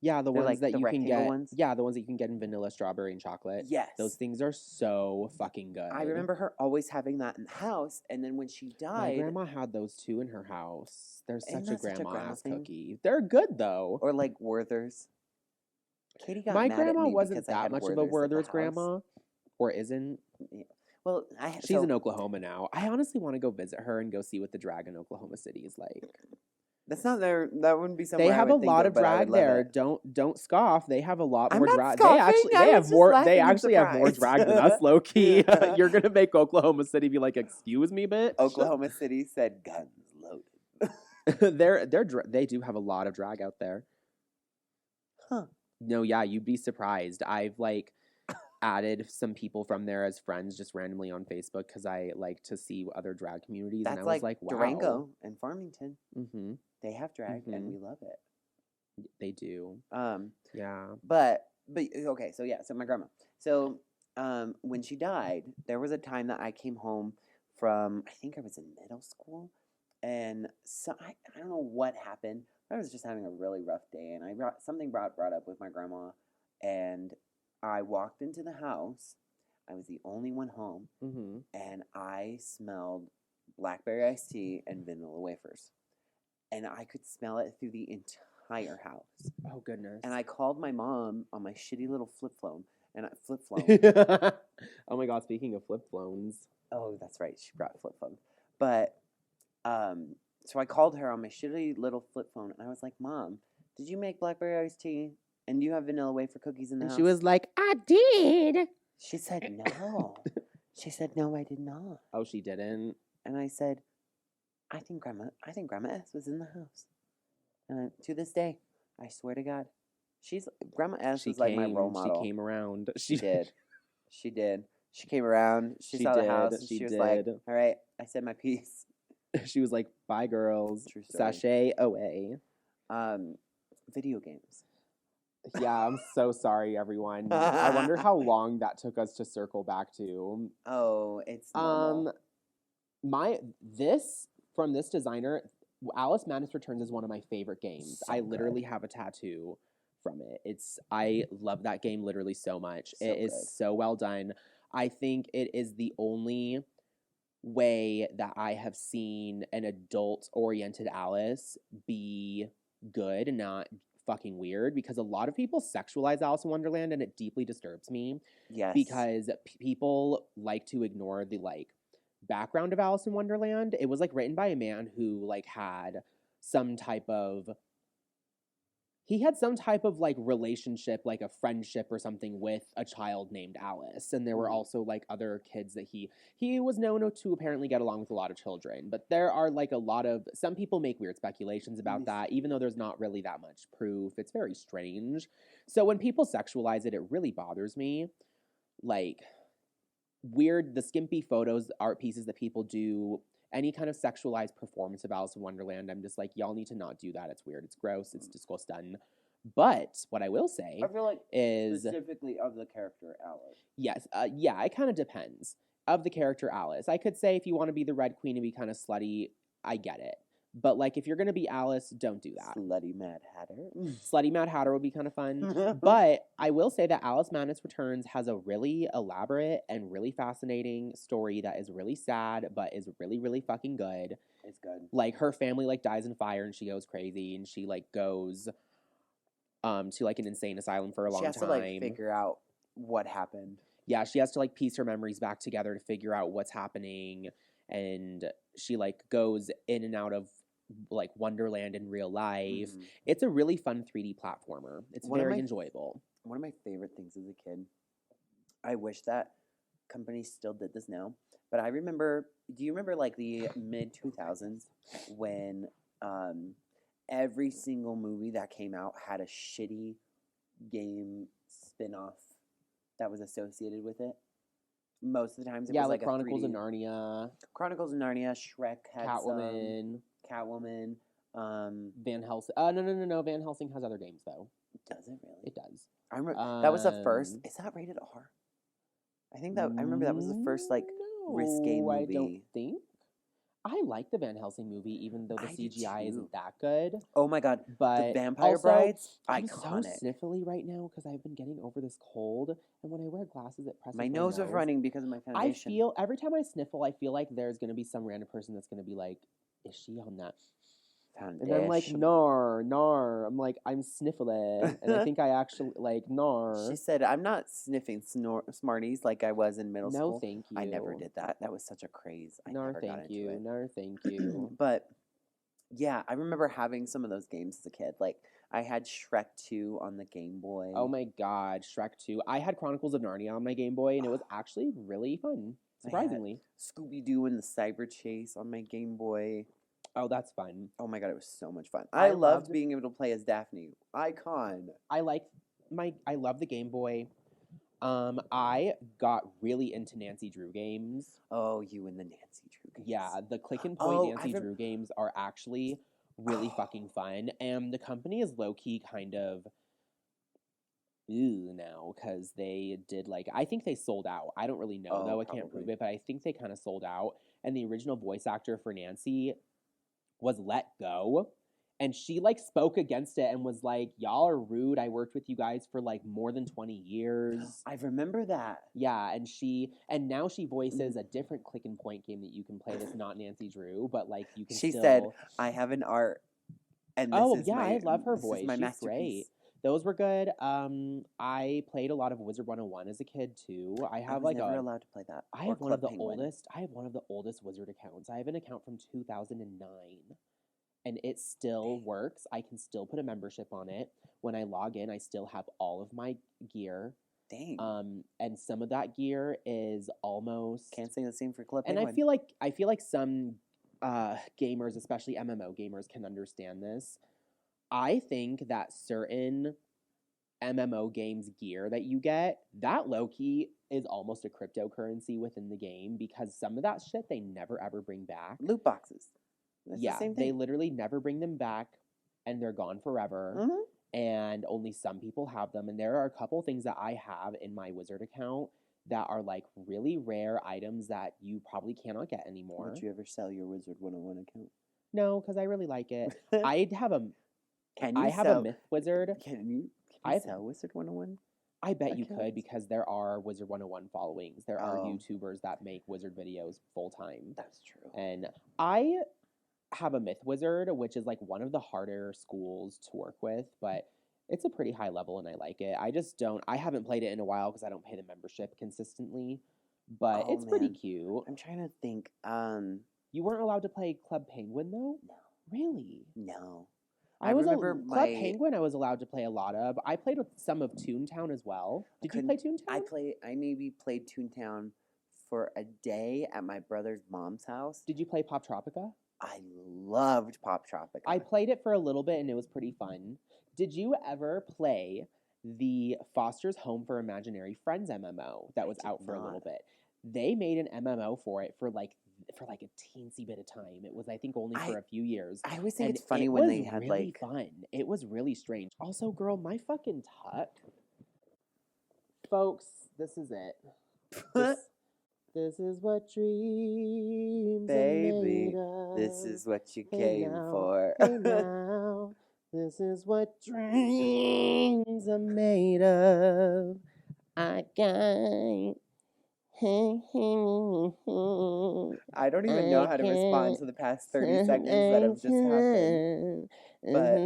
Yeah, the ones like that the you can get. ones? Yeah, the ones that you can get in vanilla, strawberry, and chocolate. Yes. Those things are so fucking good. I remember her always having that in the house, and then when she died... My grandma had those too in her house. They're such a grandma-ass thing? cookie. They're good, though. Or like Werther's. Katie got My mad grandma at me wasn't because I that had much of a Werther's Werther's grandma. Or isn't. Yeah. Well, she's in Oklahoma now. I honestly want to go visit her and go see what the drag in Oklahoma City is like. That's not there. That wouldn't be somewhere. They have a lot of drag there. It. Don't scoff. They have a lot more drag. They have more. They actually have more drag than us, low key. You're gonna make Oklahoma City be like, "Excuse me, bitch." Oklahoma City said guns loaded. They do have a lot of drag out there. Huh. No, yeah, you'd be surprised. I've like added some people from there as friends just randomly on Facebook because I like to see other drag communities. That's and I was like, wow. Durango and Farmington. Mm-hmm. They have drag and we love it. They do. Yeah. But okay, so yeah, so my grandma. So when she died, there was a time that I came home from, I think I was in middle school, and so I don't know what happened. I was just having a really rough day, and something brought up with my grandma, and I walked into the house. I was the only one home, and I smelled blackberry iced tea and vanilla wafers. And I could smell it through the entire house. Oh, goodness. And I called my mom on my shitty little flip phone. Oh, my God. Speaking of flip phones. Oh, that's right. She brought flip phone. But, so I called her on my shitty little flip phone. And I was like, Mom, did you make blackberry iced tea? And do you have vanilla wafer cookies in the house? She was like, I did. She said, no. She said, no, I did not. Oh, she didn't? And I said, I think Grandma S was in the house. And to this day, I swear to God, Grandma S was like my role model. She came around. She did. She did. She came around. She saw the house. And she was like, all right, I said my piece. She was like, bye, girls. True story. Sashay away. Video games. Yeah, I'm so sorry, everyone. I wonder how long that took us to circle back to. Oh, it's normal. From this designer, Alice Madness Returns is one of my favorite games. I literally have a tattoo from it. I love that game literally so much. It is so well done. I think it is the only way that I have seen an adult-oriented Alice be good and not fucking weird, because a lot of people sexualize Alice in Wonderland and it deeply disturbs me. Yes. Because people like to ignore the background of Alice in Wonderland. It was written by a man who had some type of relationship, a friendship or something with a child named Alice. And there were also other kids that he was known to apparently get along with a lot of children. But there are some people make weird speculations about that, even though there's not really that much proof. It's very strange. So when people sexualize it, it really bothers me. The skimpy photos, art pieces that people do any kind of sexualized performance of Alice in Wonderland, I'm just like, y'all need to not do that. It's weird. It's gross. It's disgusting. But what I will say, I feel like is specifically of the character Alice. Yes, yeah, it kind of depends of the character Alice. I could say if you want to be the Red Queen and be kind of slutty, I get it. But like, if you're gonna be Alice, don't do that. Slutty Mad Hatter. Slutty Mad Hatter would be kind of fun. But I will say that Alice Madness Returns has a really elaborate and really fascinating story that is really sad, but is really, really fucking good. It's good. Like, her family like dies in fire and she goes crazy and she like goes to like an insane asylum for a long time. She has to like figure out what happened. Yeah, she has to like piece her memories back together to figure out what's happening, and she like goes in and out of like Wonderland in real life. Mm-hmm. It's a really fun 3D platformer. It's very enjoyable. One of my favorite things as a kid, I wish that companies still did this now, but I remember, do you remember like the mid-2000s when every single movie that came out had a shitty game spin-off that was associated with it? Most of the times it was like Chronicles of Narnia. Chronicles of Narnia, Shrek had Catwoman. Catwoman. Van Helsing. No. Van Helsing has other games though. Does it really? It does. I remember that was the first. Is that rated R? I think that I remember that was the first like risque movie. I don't think. I like the Van Helsing movie, even though the CGI isn't that good. Oh my god! But the Vampire Brides, I'm iconic. so sniffly right now because I've been getting over this cold, and when I wear glasses, it presses my nose is running because of my foundation. I feel every time I sniffle, I feel like there's gonna be some random person that's gonna be like, "Is she on that?" Foundation. And I'm like, nar. I'm like, I'm sniffling. And I think I actually, like, nar. She said, I'm not sniffing Smarties like I was in middle school. No, thank you. I never did that. That was such a craze. I never got into it. No, thank you. But, yeah, I remember having some of those games as a kid. Like, I had Shrek 2 on the Game Boy. Oh my god, Shrek 2. I had Chronicles of Narnia on my Game Boy, and it was actually really fun, surprisingly. Scooby-Doo and the Cyber Chase on my Game Boy. Oh, that's fun. Oh my god, it was so much fun. I loved being able to play as Daphne. Icon. I love the Game Boy. I got really into Nancy Drew games. Oh, you and the Nancy Drew games. Yeah, the click and point Nancy Drew games are actually really fucking fun. And the company is low-key kind of now because they did like, I think they sold out. I don't really know though. I can't prove it, but I think they kind of sold out. And the original voice actor for Nancy was let go, and she like spoke against it and was like, y'all are rude. I worked with you guys for like more than 20 years. I remember that. Yeah, and now she voices a different click and point game that you can play that's not Nancy Drew, but like you can She said, I have an art, and this I love her voice. My She's masterpiece. Great. Those were good. I played a lot of Wizard 101 as a kid too. I was never allowed to play that. I have one of the oldest Wizard accounts. I have an account from 2009, and it still works. I can still put a membership on it. When I log in, I still have all of my gear. Dang. And some of that gear is almost can't say the same for Club Penguin. And I feel like some gamers, especially MMO gamers, can understand this. I think that certain MMO games gear that you get, that low-key is almost a cryptocurrency within the game because some of that shit they never ever bring back. Loot boxes. That's the same thing. They literally never bring them back and they're gone forever. Mm-hmm. And only some people have them. And there are a couple things that I have in my Wizard account that are like really rare items that you probably cannot get anymore. Would you ever sell your Wizard 101 account? No, because I really like it. I'd have a... I have a Myth Wizard. Can you sell Wizard 101? I bet you could because there are Wizard 101 followings. There are YouTubers that make Wizard videos full time. That's true. And I have a Myth Wizard, which is like one of the harder schools to work with, but it's a pretty high level and I like it. I haven't played it in a while because I don't pay the membership consistently, but it's pretty cute. I'm trying to think. You weren't allowed to play Club Penguin though? No. Really? No. I remember Club Penguin I was allowed to play a lot of. I played with some of Toontown as well. Did you play Toontown? I maybe played Toontown for a day at my brother's mom's house. Did you play Pop Tropica? I loved Pop Tropica. I played it for a little bit and it was pretty fun. Did you ever play the Foster's Home for Imaginary Friends MMO that was out for a little bit? They made an MMO for it for like for like a teensy bit of time. It was, I think, only for a few years. I always think And it's funny it when was they had really like fun. It was really strange. Also, girl, my fucking tuck. Folks, this is it. This is what dreams baby, are made of. this is what you Hey came now, for. Hey now, this is what dreams are made of. I got. I don't even know how to respond to the past 30 seconds that have just happened. But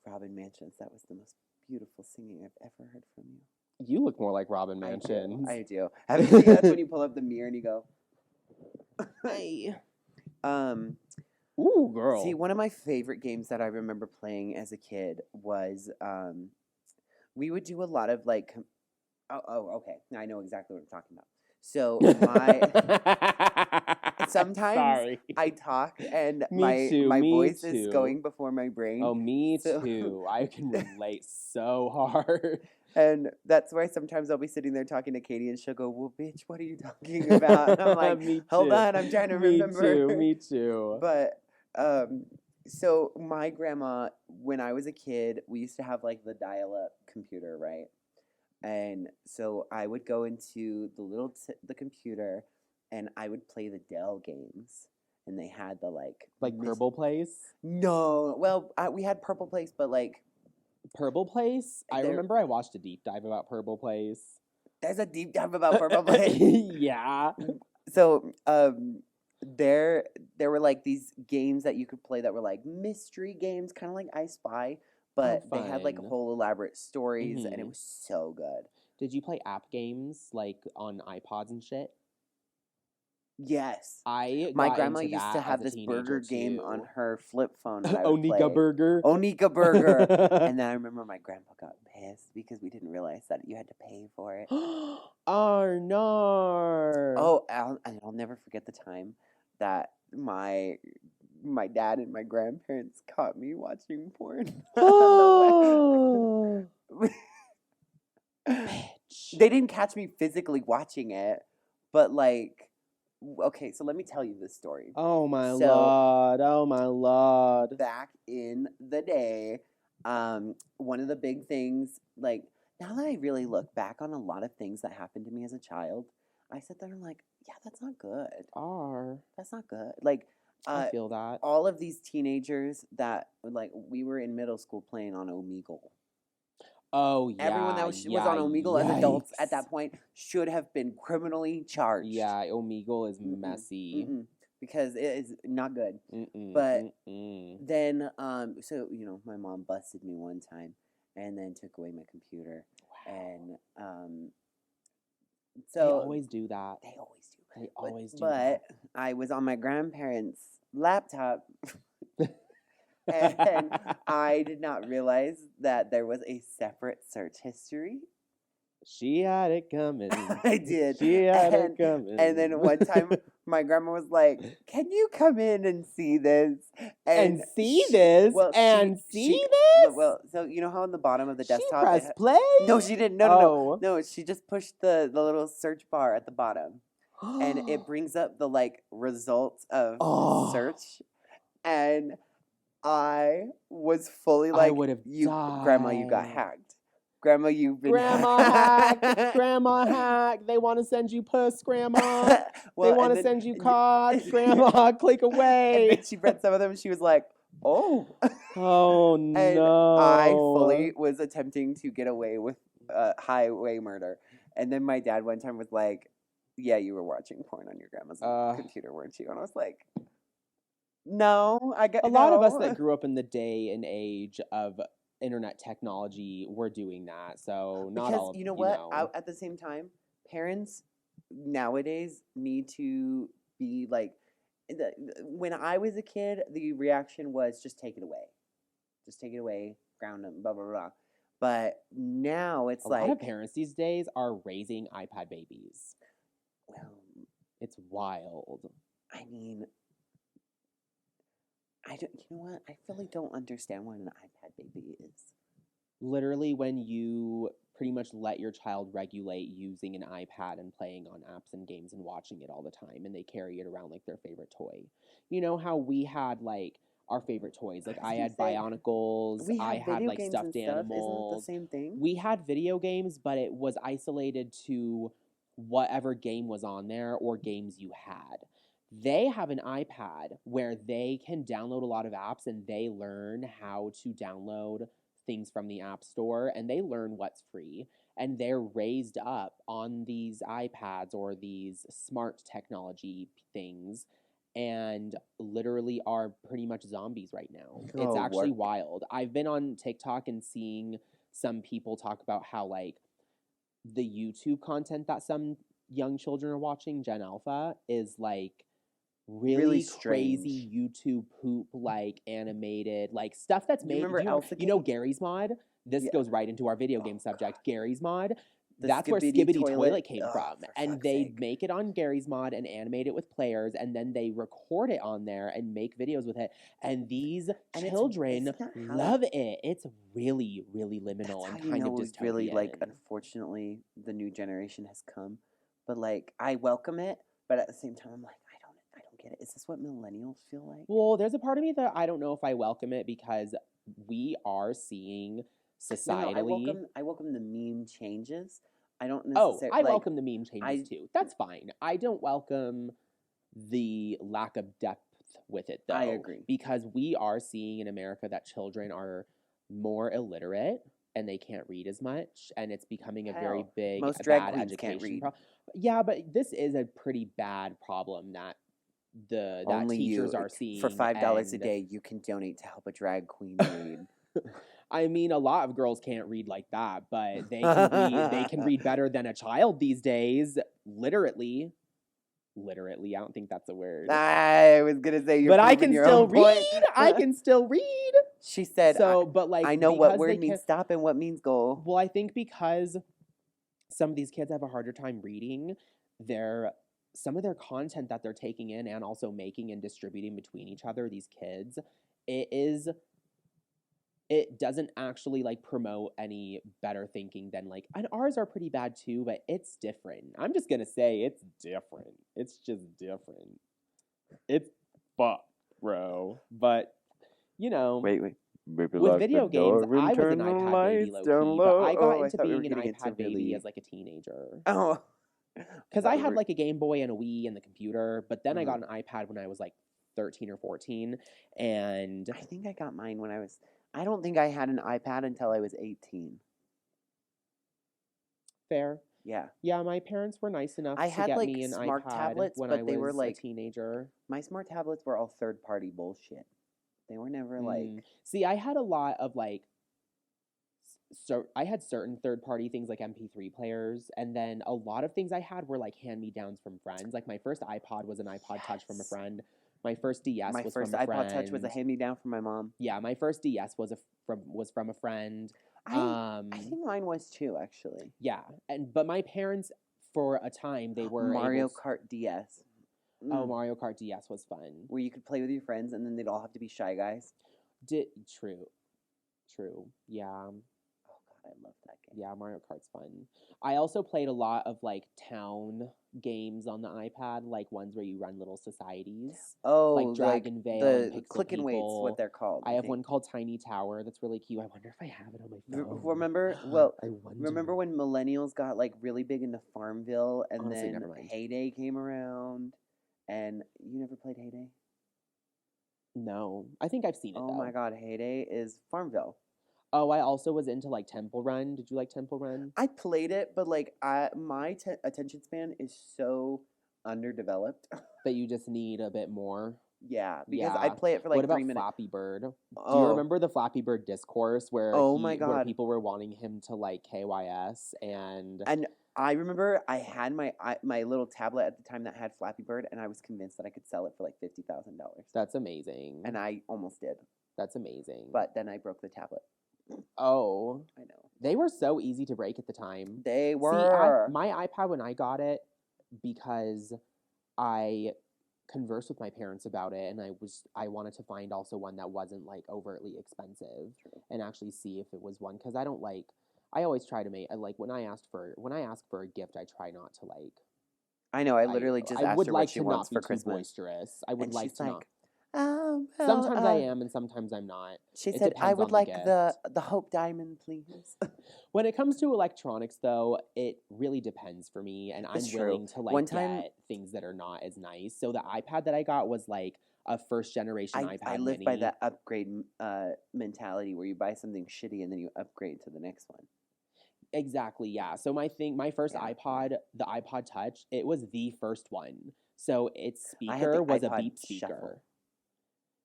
Robin Manchins, that was the most beautiful singing I've ever heard from you. You look more like Robin Manchins. I do. Have you seen that's when you pull up the mirror and you go, hey. Ooh, girl. See, one of my favorite games that I remember playing as a kid was we would do a lot of like okay. Now I know exactly what I'm talking about. So sometimes Sorry. I talk and me my voice too. is going before my brain. Oh, me too. I can relate so hard. And that's why sometimes I'll be sitting there talking to Katie and she'll go, well, bitch, what are you talking about? And I'm like, hold on, I'm trying to remember. Me too. But so my grandma, when I was a kid, we used to have like the dial-up computer, right? And so I would go into the computer and I would play the Dell games. And they had the like Purple Place? No. Well, we had Purple Place, but like Purple Place? I remember I watched a deep dive about Purple Place. There's a deep dive about Purple Place. Yeah. So, there were like these games that you could play that were like mystery games, kind of like I Spy, but they had like whole elaborate stories, and it was so good. Did you play app games like on iPods and shit? Yes. My grandma used to have this burger game on her flip phone. That Onika Burger. Onika Burger. And then I remember my grandpa got pissed because we didn't realize that you had to pay for it. Arnar. Oh, I'll never forget the time that my dad and my grandparents caught me watching porn. They didn't catch me physically watching it, but like, okay, so let me tell you this story. Oh my lord! Oh my lord! Back in the day, one of the big things, like now that I really look back on a lot of things that happened to me as a child, I sit there and I'm like, yeah, that's not good. That's not good. Like, I feel that all of these teenagers that like we were in middle school playing on Omegle. Oh, yeah. Everyone that was on Omegle as adults at that point should have been criminally charged. Yeah, Omegle is messy. Because it is not good. But then, so, you know, my mom busted me one time and then took away my computer. Wow. And so... They always do that. They always do. They always do that. But I was on my grandparents' laptop... and I did not realize that there was a separate search history. She had it coming. I did. She had it coming. And then one time, my grandma was like, "Can you come in and see this?" And see this? Well, so you know how on the bottom of the desktop... She pressed play? No, she didn't. No. She just pushed the little search bar at the bottom. And it brings up the, like, results of search. And... I was fully like, Grandma, you got hacked. Grandma, you've been hacked. Grandma hacked. They want to send you puss, Grandma. They want to send you cards, Grandma. Click away. And then she read some of them and she was like, oh. Oh, no. And I fully was attempting to get away with highway murder. And then my dad one time was like, yeah, you were watching porn on your grandma's computer, weren't you? And I was like... No, I get a lot of us that grew up in the day and age of internet technology were doing that. So not because all of you know what? At the same time, parents nowadays need to be like. When I was a kid, the reaction was just take it away, ground them, blah blah blah. But now it's a lot of parents these days are raising iPad babies. Well, it's wild. I mean. You know what? I really don't understand what an iPad baby is. literally when you pretty much let your child regulate using an iPad and playing on apps and games and watching it all the time, and they carry it around like their favorite toy. You know how we had like our favorite toys? Like I had Bionicles, I had like stuffed animals. Isn't it the same thing? We had video games, but it was isolated to whatever game was on there or games you had. They have an iPad where they can download a lot of apps and they learn how to download things from the App Store and they learn what's free. And they're raised up on these iPads or these smart technology things and literally are pretty much zombies right now. It's actually wild. I've been on TikTok and seeing some people talk about how like the YouTube content that some young children are watching, Gen Alpha, is like really crazy YouTube poop, like animated, like stuff that's made. You know Gary's Mod? This goes right into our video game subject. Gary's Mod. That's where Skibidi Toilet came from. And they make it on Gary's Mod and animate it with players, and then they record it on there and make videos with it. And these children love it. It's really, really liminal and kind of dystopian. Really, like, unfortunately, the new generation has come. But, like, I welcome it, but at the same time, I'm like, I don't get it. Is this what millennials feel like? Well, there's a part of me that I don't know if I welcome it because we are seeing societally. No, I welcome the meme changes. I don't necessarily. I welcome the meme changes too. That's fine. I don't welcome the lack of depth with it, though. I agree. Because we are seeing in America that children are more illiterate and they can't read as much, and it's becoming a very big bad education problem. Yeah, but this is a pretty bad problem that that teachers are seeing. For $5 a day, you can donate to help a drag queen read. I mean, a lot of girls can't read like that, but they can read. They can read better than a child these days. Literally, I don't think that's a word. I was gonna say, but I can still read. I can still read. She said so, but like I know what word means stop and what means go. Well, I think because some of these kids have a harder time reading, some of their content that they're taking in and also making and distributing between each other, these kids, it doesn't actually like promote any better thinking than like, and ours are pretty bad too, but it's different. I'm just gonna say it's different. It's just different. It's fucked, bro. But you know, wait. With video games, I was an iPad baby low-key, but I got into being an iPad baby as like a teenager. Oh. Because I had like a Game Boy and a Wii and the computer, but then I got an iPad when I was like 13 or 14, and I think I got mine when I don't think I had an iPad until I was 18. Fair. Yeah. Yeah, my parents were nice enough to get me an smart iPad tablets, when but I they were was like a teenager. My smart tablets were all third-party bullshit. They were never like. See, I had a lot of like. So I had certain third-party things like MP3 players, and then a lot of things I had were like hand-me-downs from friends. Like my first iPod was an iPod Touch from a friend. My first DS was from a friend. My first iPod Touch was a hand-me-down from my mom. Yeah, my first DS was from a friend. I think mine was too, actually. Yeah, but my parents, for a time, they were Mario Kart DS. Oh, Mario Kart DS was fun. Where you could play with your friends, and then they'd all have to be Shy Guys. True. Yeah. I love that game. Yeah, Mario Kart's fun. I also played a lot of like town games on the iPad, like ones where you run little societies. Oh, like Dragon Vale, the Click and Wait's what they're called. I have one called Tiny Tower that's really cute. I wonder if I have it on my phone. Remember when millennials got like really big into Farmville, and honestly, then Heyday came around, and you never played Heyday? No, I think I've seen it. Oh my god, Heyday is Farmville. Oh, I also was into like Temple Run. Did you like Temple Run? I played it, but like my attention span is so underdeveloped that you just need a bit more. Yeah, because I play it for like 3 minutes. What about Flappy Bird? Do you remember the Flappy Bird discourse where where people were wanting him to like KYS and I remember I had my little tablet at the time that had Flappy Bird, and I was convinced that I could sell it for like $50,000. That's amazing. And I almost did. That's amazing. But then I broke the tablet. Oh. I know. They were so easy to break at the time. They were. See, my iPad when I got it, because I converse with my parents about it, and I wanted to find also one that wasn't like overtly expensive. True. And actually see if it was one, because I always try to make, like, when I ask for a gift, I try not to like. I know. I literally just asked her what she wants for Christmas. Boisterous. I would like to not. Well, sometimes I am, and sometimes I'm not. She said, "I would like the Hope Diamond, please." When it comes to electronics, though, it really depends for me, and I'm willing to like get things that are not as nice. So the iPad that I got was like a first generation iPad. I live by that upgrade mentality where you buy something shitty and then you upgrade to the next one. Exactly, yeah. So my first iPod, the iPod Touch, it was the first one. So its speaker was a Beep speaker. Shuffle.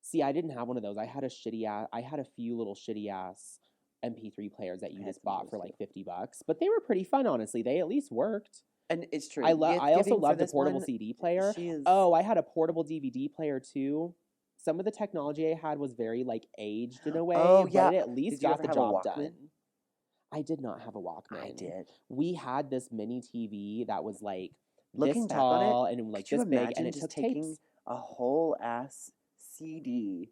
See, I didn't have one of those. I had a few little shitty ass MP3 players that you just bought for like $50, but they were pretty fun, honestly. They at least worked. And it's true. I also loved a portable CD player. Oh, I had a portable DVD player too. Some of the technology I had was very like aged in a way, but it at least got the job done. I did not have a Walkman. I did. We had this mini TV that was like looking this tall on it, and like this big, and it just took taking tapes. A whole ass CD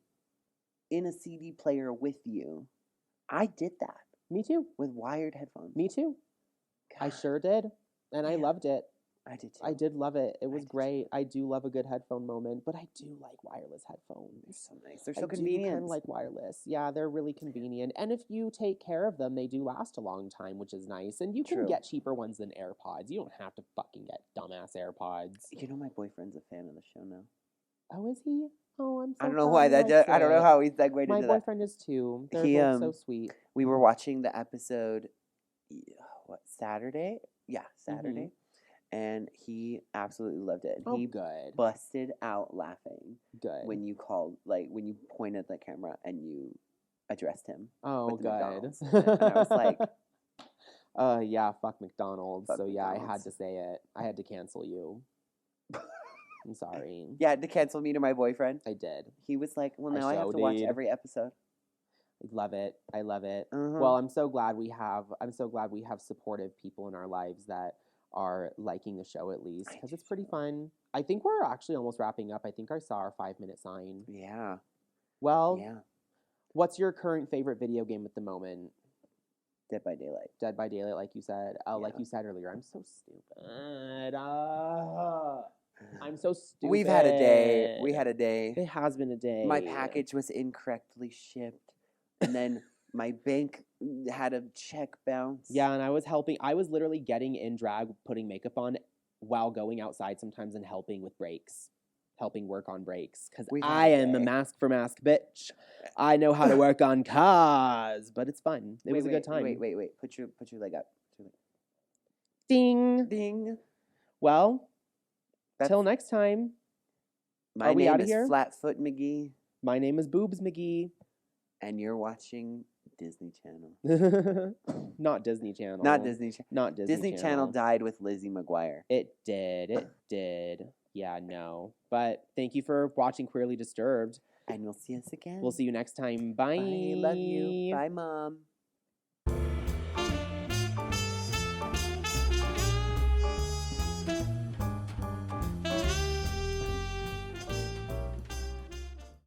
in a CD player with you. I did that. Me too. With wired headphones. Me too. God. I sure did, and I loved it. I did too. I did love it. It was great. I do love a good headphone moment, but I do like wireless headphones. They're so nice. They're so convenient. I kind of like wireless. Yeah, they're really convenient. And if you take care of them, they do last a long time, which is nice. And you can get cheaper ones than AirPods. You don't have to fucking get dumbass AirPods. You know, my boyfriend's a fan of the show now. Oh, is he? Oh, I'm so I don't know why I don't know how he segued into that. My boyfriend is too. They're both so sweet. We were watching the episode, Saturday? Yeah, Saturday. Mm-hmm. And he absolutely loved it. And he busted out laughing. Good. When you called, like, when you pointed the camera and you addressed him. Oh, good. And I was like... yeah, fuck McDonald's. I had to say it. I had to cancel you. I'm sorry. Yeah, to cancel me to my boyfriend. I did. He was like, well, now I have to watch every episode. I love it. I love it. Uh-huh. Well, I'm so glad we have supportive people in our lives that are liking the show, at least, because it's pretty fun. I think we're actually almost wrapping up. I think I saw our 5-minute sign. Yeah. Well, what's your current favorite video game at the moment? Dead by Daylight. Dead by Daylight, like you said. Like you said earlier, I'm so stupid. I'm so stupid. We had a day. It has been a day. My package was incorrectly shipped, and then my bank had a check bounce. Yeah, and I was literally getting in drag, putting makeup on while going outside sometimes and helping with breaks. Helping work on breaks. Because I am a mask for mask bitch. I know how to work on cars, but it's fun. It was a good time. Wait. Put your leg up. Ding. Ding. Well, till next time. My name is Flatfoot McGee. My name is Boobs McGee. And you're watching Disney Channel. Not Disney Channel. Not Disney Channel. Not Disney Channel died with Lizzie McGuire. It did. Yeah, no. But thank you for watching Queerly Disturbed. And we'll see us again. We'll see you next time. Bye. Bye. Love you. Bye, Mom.